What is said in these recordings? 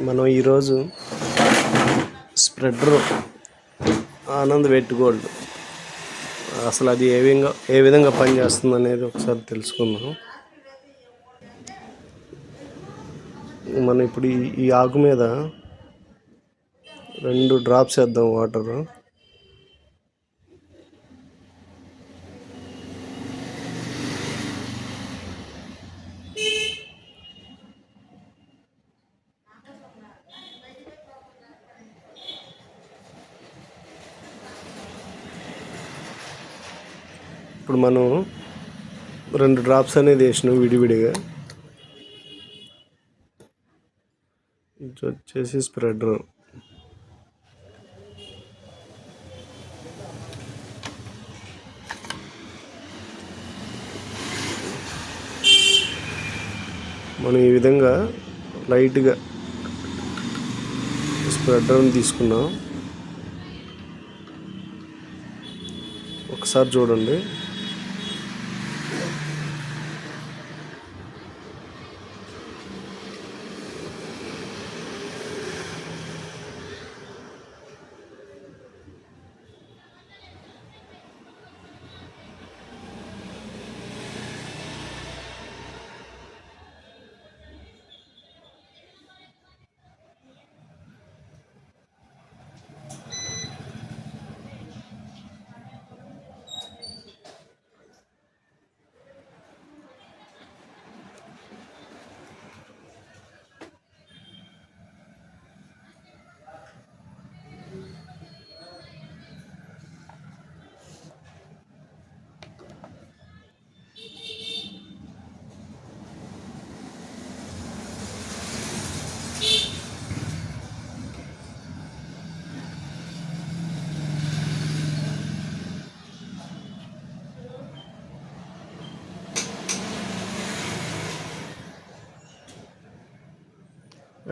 మనం ఈరోజు spreader Anand wet gold అసలు అది ఏ విధంగా పనిచేస్తుంది అనేది ఒకసారి తెలుసుకుందాం. మనం ఇప్పుడు ఈ ఆకు మీద 2 డ్రాప్స్ వేద్దాం వాటర్. ఇప్పుడు మనం 2 డ్రాప్స్ అనేది వేసినాం విడివిడిగా. ఇది వచ్చేసి స్ప్రెడర్. మనం ఈ విధంగా లైట్గా స్ప్రెడర్ని తీసుకున్నాం. ఒకసారి చూడండి.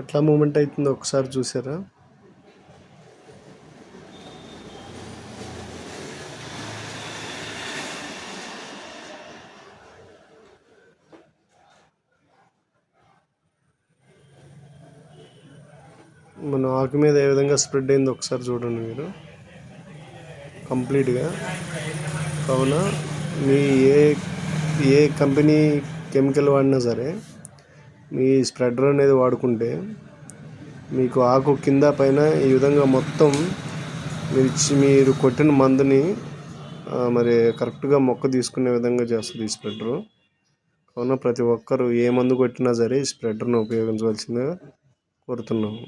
ఎట్లా మూమెంట్ అవుతుందో ఒకసారి చూసారా? మన ఆకు మీద ఏ విధంగా స్ప్రెడ్ అయిందో ఒకసారి చూడండి మీరు కంప్లీట్గా. కావున మీ ఏ కంపెనీ కెమికల్ వాడినా సరే మీ స్ప్రెడర్ అనేది వాడుకుంటే మీకు ఆకు కింద పైన ఈ విధంగా మొత్తం మీరు కొట్టిన మందుని మరి కరెక్ట్గా మొక్క తీసుకునే విధంగా చేస్తుంది ఈ స్ప్రెడరు. కావున ప్రతి ఒక్కరు ఏ మందు కొట్టినా సరే ఈ స్ప్రెడర్ను ఉపయోగించవలసిందిగా కోరుతున్నాము.